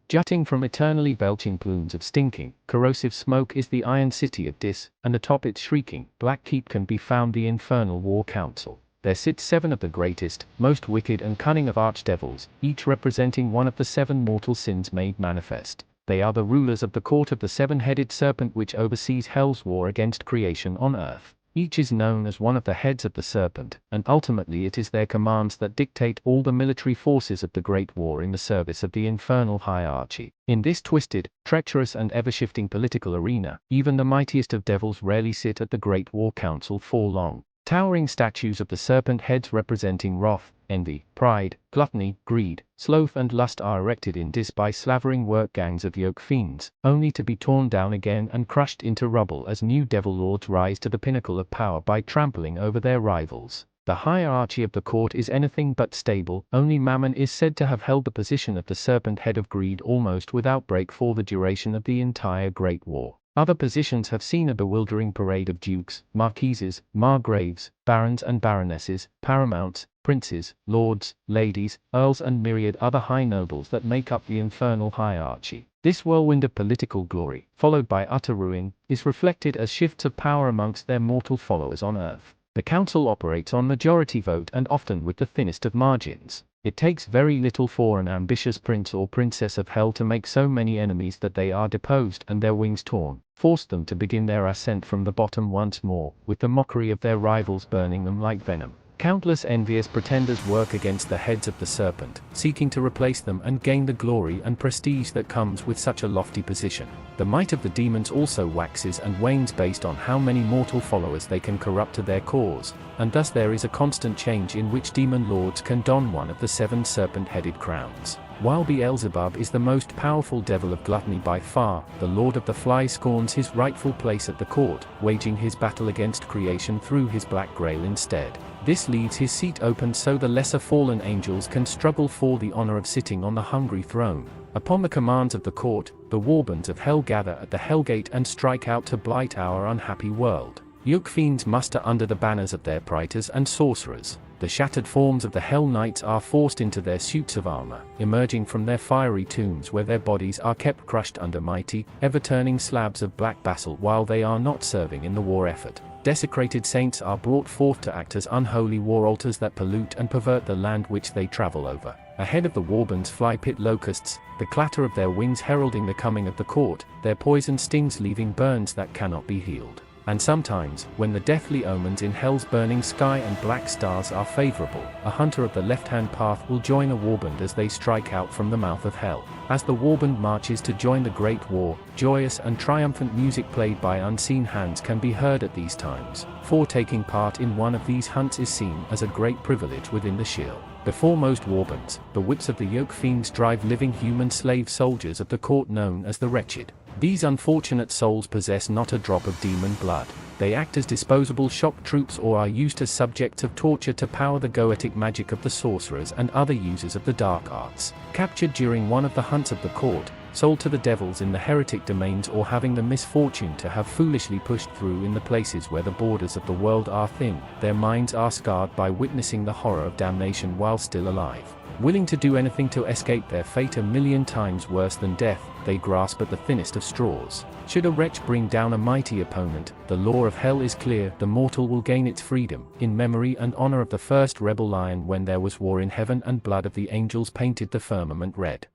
Jutting from eternally belching plumes of stinking, corrosive smoke is the iron city of Dis, and atop its shrieking, black keep can be found the infernal war council. There sit 7 of the greatest, most wicked and cunning of archdevils, each representing one of the 7 mortal sins made manifest. They are the rulers of the court of the 7-headed serpent which oversees hell's war against creation on earth. Each is known as one of the heads of the serpent, and ultimately it is their commands that dictate all the military forces of the Great War in the service of the infernal hierarchy. In this twisted, treacherous and ever-shifting political arena, even the mightiest of devils rarely sit at the Great War Council for long. Towering statues of the serpent heads representing wrath, envy, pride, gluttony, greed, sloth and lust are erected in Dis by slavering work gangs of yoke fiends, only to be torn down again and crushed into rubble as new devil lords rise to the pinnacle of power by trampling over their rivals. The hierarchy of the court is anything but stable. Only Mammon is said to have held the position of the serpent head of greed almost without break for the duration of the entire Great War. Other positions have seen a bewildering parade of dukes, marquises, margraves, barons and baronesses, paramounts, princes, lords, ladies, earls and myriad other high nobles that make up the infernal hierarchy. This whirlwind of political glory, followed by utter ruin, is reflected as shifts of power amongst their mortal followers on earth. The council operates on majority vote and often with the thinnest of margins. It takes very little for an ambitious prince or princess of hell to make so many enemies that they are deposed and their wings torn, force them to begin their ascent from the bottom once more, with the mockery of their rivals burning them like venom. Countless envious pretenders work against the heads of the serpent, seeking to replace them and gain the glory and prestige that comes with such a lofty position. The might of the demons also waxes and wanes based on how many mortal followers they can corrupt to their cause, and thus there is a constant change in which demon lords can don one of the 7 serpent-headed crowns. While Beelzebub is the most powerful devil of gluttony by far, the Lord of the Flies scorns his rightful place at the court, waging his battle against creation through his black grail instead. This leaves his seat open so the lesser fallen angels can struggle for the honor of sitting on the hungry throne. Upon the commands of the court, the warbands of hell gather at the Hellgate and strike out to blight our unhappy world. Yoke fiends muster under the banners of their praetors and sorcerers. The shattered forms of the Hell Knights are forced into their suits of armor, emerging from their fiery tombs where their bodies are kept crushed under mighty, ever-turning slabs of black basalt while they are not serving in the war effort. Desecrated saints are brought forth to act as unholy war altars that pollute and pervert the land which they travel over. Ahead of the warbands fly pit locusts, the clatter of their wings heralding the coming of the court, their poison stings leaving burns that cannot be healed. And sometimes, when the deathly omens in hell's burning sky and black stars are favorable, a hunter of the left-hand path will join a warband as they strike out from the mouth of hell. As the warband marches to join the Great War, joyous and triumphant music played by unseen hands can be heard at these times, for taking part in one of these hunts is seen as a great privilege within the shield. Before most warbands, the whips of the yoke fiends drive living human slave soldiers of the court known as the wretched. These unfortunate souls possess not a drop of demon blood. They act as disposable shock troops or are used as subjects of torture to power the goetic magic of the sorcerers and other users of the dark arts. Captured during one of the hunts of the court, sold to the devils in the heretic domains or having the misfortune to have foolishly pushed through in the places where the borders of the world are thin, their minds are scarred by witnessing the horror of damnation while still alive. Willing to do anything to escape their fate a million times worse than death, they grasp at the thinnest of straws. Should a wretch bring down a mighty opponent, the law of hell is clear: the mortal will gain its freedom, in memory and honor of the first rebel lion when there was war in heaven and blood of the angels painted the firmament red.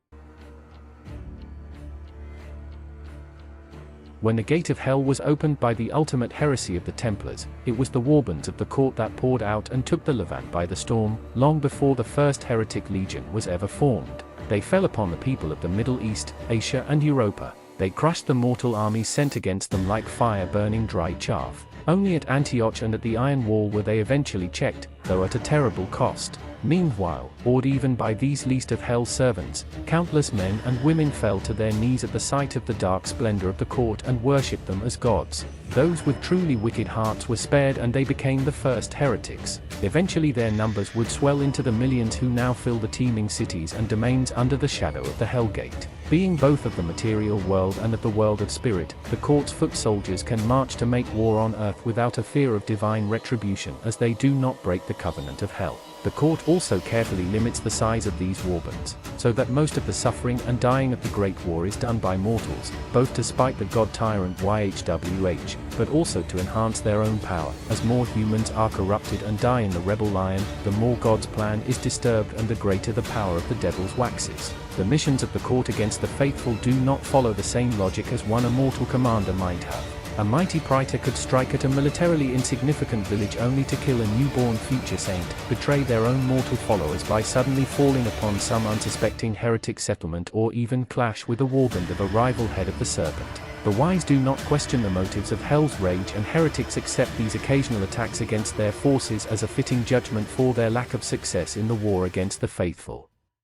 When the gate of hell was opened by the ultimate heresy of the Templars, it was the warbands of the court that poured out and took the Levant by the storm, long before the first heretic legion was ever formed. They fell upon the people of the Middle East, Asia and Europa. They crushed the mortal armies sent against them like fire burning dry chaff. Only at Antioch and at the Iron Wall were they eventually checked, though at a terrible cost. Meanwhile, awed even by these least of hell's servants, countless men and women fell to their knees at the sight of the dark splendor of the court and worshipped them as gods. Those with truly wicked hearts were spared and they became the first heretics. Eventually their numbers would swell into the millions who now fill the teeming cities and domains under the shadow of the Hellgate. Being both of the material world and of the world of spirit, the court's foot soldiers can march to make war on earth without a fear of divine retribution, as they do not break the covenant of hell. The court also carefully limits the size of these warbands, so that most of the suffering and dying of the Great War is done by mortals, both to spite the god-tyrant YHWH, but also to enhance their own power. As more humans are corrupted and die in the rebel lion, the more God's plan is disturbed and the greater the power of the devils waxes. The missions of the court against the faithful do not follow the same logic as one immortal commander might have. A mighty praetor could strike at a militarily insignificant village only to kill a newborn future saint, betray their own mortal followers by suddenly falling upon some unsuspecting heretic settlement, or even clash with a warband of a rival head of the Serpent. The wise do not question the motives of Hell's Rage, and heretics accept these occasional attacks against their forces as a fitting judgment for their lack of success in the war against the faithful.